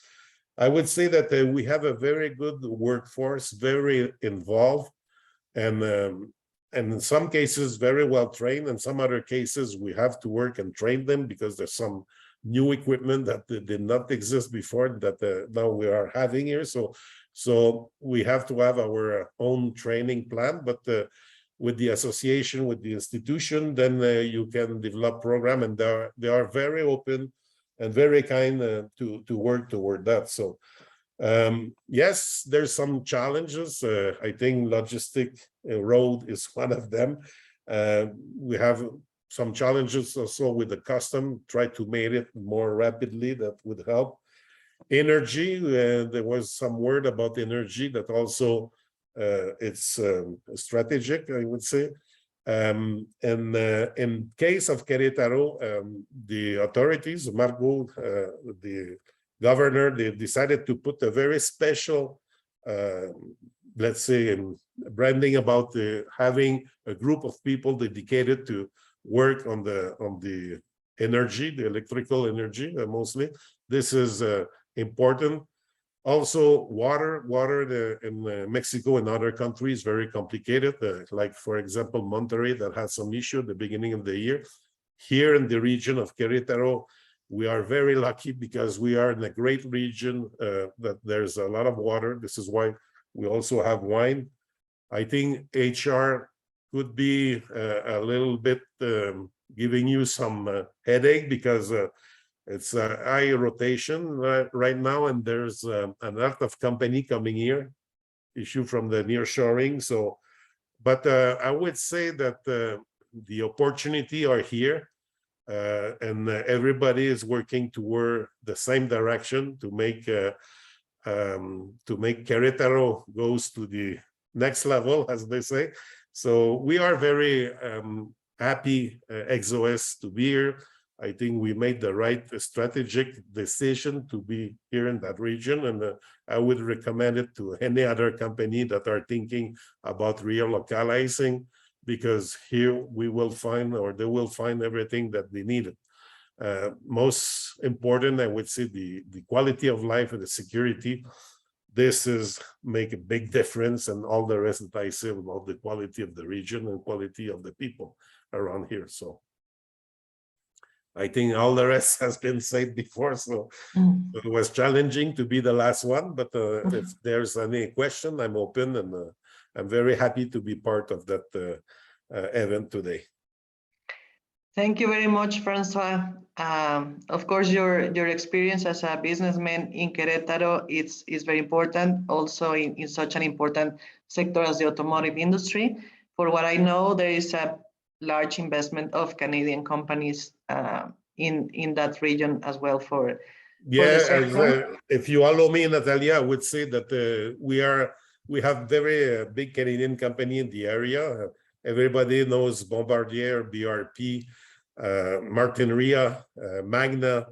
I would say that we have a very good workforce, very involved, and in some cases very well trained. In some other cases, we have to work and train them because there's some new equipment that did not exist before that now we are having here. So we have to have our own training plan, but with the association, with the institution, then you can develop program, and they are very open and very kind to work toward that. So yes, there's some challenges. I think logistic road is one of them. We have some challenges also with the custom, try to make it more rapidly, that would help. Energy, there was some word about energy that also it's strategic, I would say. And in case of Querétaro, the authorities, Marco, the governor, they decided to put a very special, let's say, branding about having a group of people dedicated to work on the energy, the electrical energy, mostly. This is important. Also, water in Mexico and other countries, very complicated. Like, for example, Monterrey, that had some issue at the beginning of the year. Here in the region of Querétaro, we are very lucky because we are in a great region that there's a lot of water. This is why we also have wine. I think HR could be a little bit giving you some headache because it's a high rotation right now, and there's a lot of company coming here, issue from the nearshoring. So, but I would say that the opportunity are here, and everybody is working toward the same direction to make Querétaro goes to the next level, as they say. So we are very happy, XOS, to be here. I think we made the right strategic decision to be here in that region, and I would recommend it to any other company that are thinking about relocalizing, because here we will find, or they will find, everything that they needed. Most important, I would say, the quality of life and the security. This is make a big difference, and all the rest that I say about the quality of the region and quality of the people around here. So I think all the rest has been said before, so it was challenging to be the last one, but if there's any question, I'm open, and I'm very happy to be part of that event today. Thank you very much, Francois. Of course, your experience as a businessman in Querétaro is very important, also in such an important sector as the automotive industry. For what I know, there is a large investment of Canadian companies in that region as well for the sector. If you allow me, Natalia, I would say that we have very big Canadian company in the area. Everybody knows Bombardier, BRP, Martin-Ria, Magna,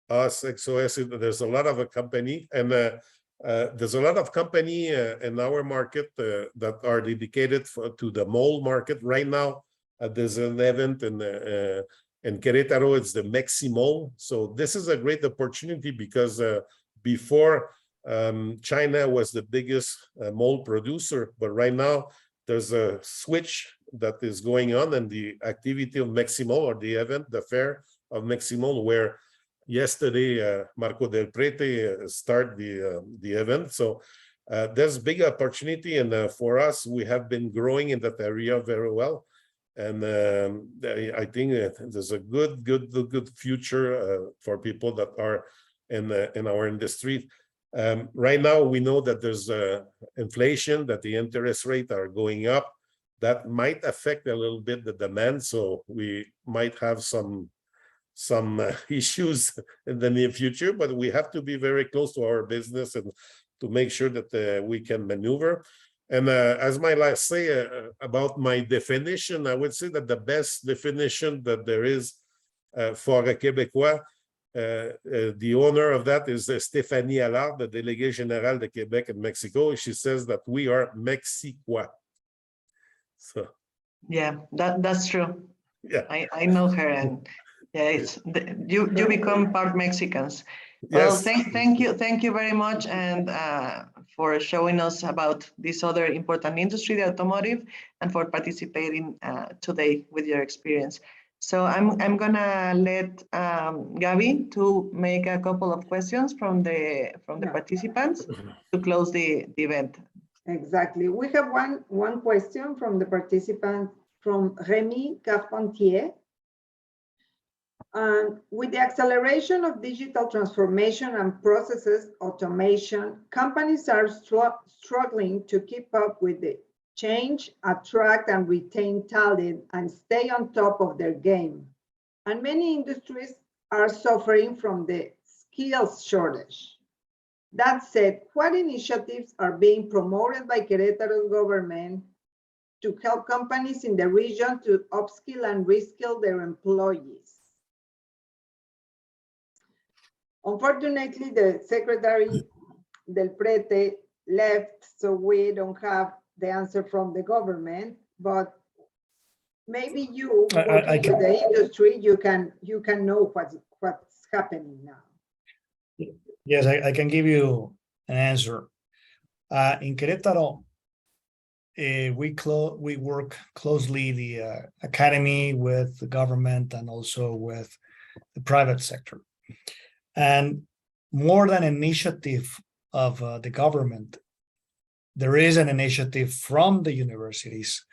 us, XOS. There's a lot of a company, and there's a lot of company in our market that are dedicated to the mold market right now. There's an event in Querétaro, it's the Meximold. So this is a great opportunity because before China was the biggest mold producer, but right now there's a switch that is going on, and the activity of Meximold, or the event, the fair of Meximold, where yesterday Marco Del Prete started the event. So there's big opportunity, and for us, we have been growing in that area very well. And I think there's a good future for people that are in our industry. Right now, we know that there's inflation, that the interest rates are going up. That might affect a little bit the demand. So we might have some some issues in the near future, but we have to be very close to our business and to make sure that we can maneuver. And as my last say about my definition, I would say that the best definition that there is for a Québécois, the owner of that is Stéphanie Allard, the Déléguée Générale de Québec and Mexico. She says that we are Mexicois. So Yeah, that's true. yeah, I know her, and yeah, you become part Mexicans. Well, yes. thank you very much, and for showing us about this other important industry, the automotive, and for participating today with your experience. So I'm gonna let Gabby to make a couple of questions from the participants to close the event. Exactly. We have one question from the participant from Remy Carpentier. And with the acceleration of digital transformation and processes automation, companies are struggling to keep up with the change, attract and retain talent, and stay on top of their game. And many industries are suffering from the skills shortage. That said, what initiatives are being promoted by Querétaro's government to help companies in the region to upskill and reskill their employees? Unfortunately, the Secretary del Prete left, so we don't have the answer from the government, but maybe you, working with the industry, you can know what's happening now. Yes, I can give you an answer. In Querétaro, we work closely the academy with the government and also with the private sector. And more than an initiative of the government, there is an initiative from the universities,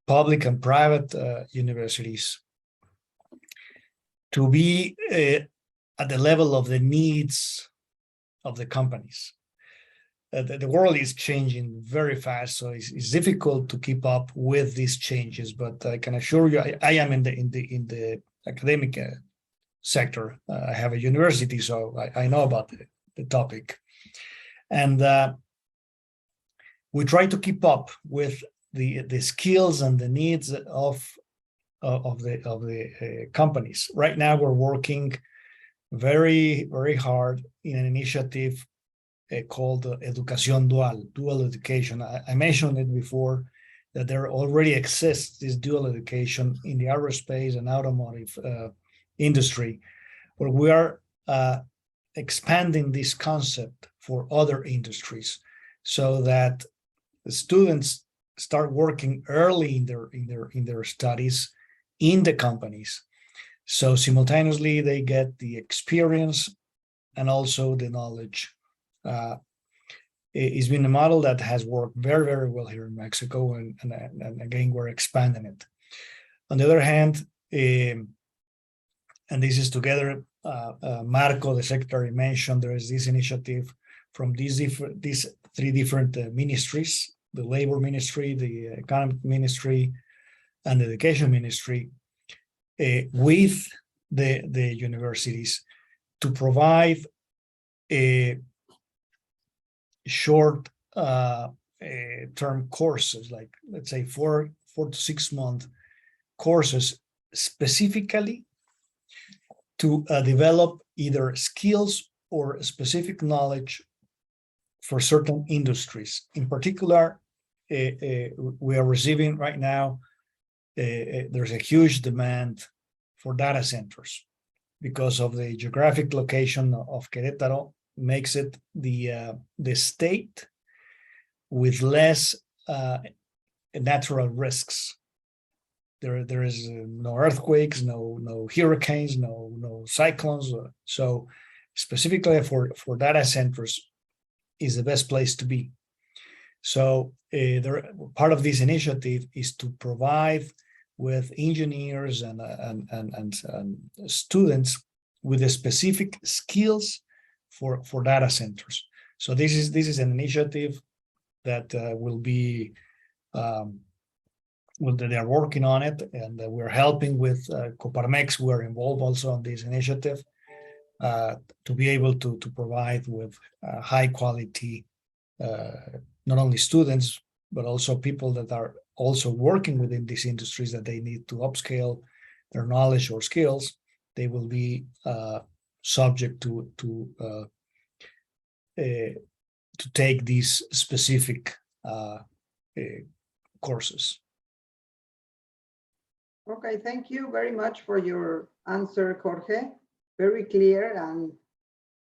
public and private universities, to be at the level of the needs of the companies. The world is changing very fast, so it's difficult to keep up with these changes. But I can assure you, I am in the academic sector. I have a university, so I know about the topic, and we try to keep up with the skills and the needs of the companies. Right now, we're working very hard in an initiative called Educación dual education. I mentioned it before that there already exists this dual education in the aerospace and automotive industry, where we are expanding this concept for other industries, so that the students start working early in their studies in the companies. So simultaneously they get the experience and also the knowledge. It's been a model that has worked very well here in Mexico, and again we're expanding it. On the other hand, and this is together, Marco, the secretary, mentioned there is this initiative from these three different ministries: the labor ministry, the economic ministry, and the education ministry, with the universities, to provide a short term courses, like let's say 4 to 6 month courses, specifically to develop either skills or specific knowledge for certain industries. In particular, we are receiving right now, there's a huge demand for data centers because of the geographic location of Querétaro. Makes it the state with less natural risks. There is no earthquakes, no hurricanes, no cyclones. So specifically for data centers is the best place to be. So part of this initiative is to provide with engineers and students with the specific skills for data centers. So this is an initiative that will be well, they are working on it, and we're helping with Coparmex. We're involved also on this initiative to be able to provide with high quality, not only students, but also people that are also working within these industries that they need to upscale their knowledge or skills. They will be subject to take these specific courses. Okay, thank you very much for your answer, Jorge. Very clear,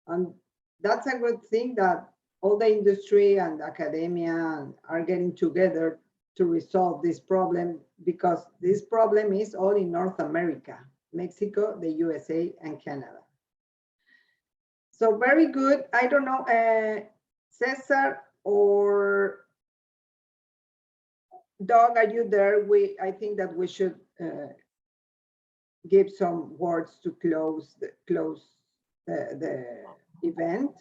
and that's a good thing that all the industry and academia are getting together to resolve this problem, because this problem is all in North America, Mexico, the USA, and Canada. So very good. I don't know, Cesar or Doug, are you there? I think that we should give some words to close the event.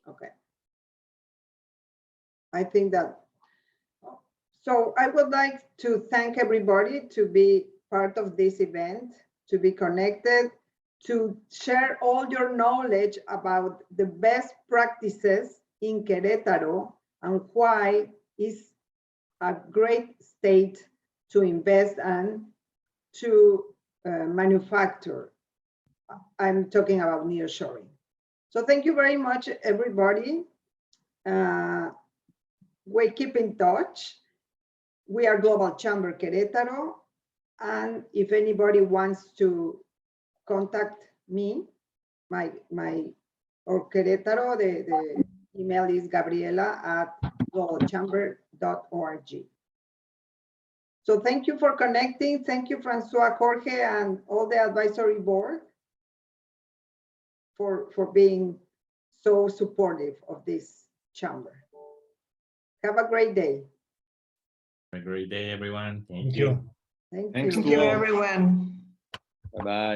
Okay. I think that, so I would like to thank everybody to be part of this event, to be connected, to share all your knowledge about the best practices in Querétaro and why it's a great state to invest and to manufacture. I'm talking about nearshoring. So thank you very much, everybody. We keep in touch. We are Global Chamber Querétaro. And if anybody wants to contact me, or Querétaro, the email is gabriela@globalchamber.org. So thank you for connecting. Thank you, Francois, Jorge, and all the advisory board for being so supportive of this chamber. Have a great day. Have a great day, everyone. Thank you. Thank Thanks you. Thank you, everyone. Bye-bye.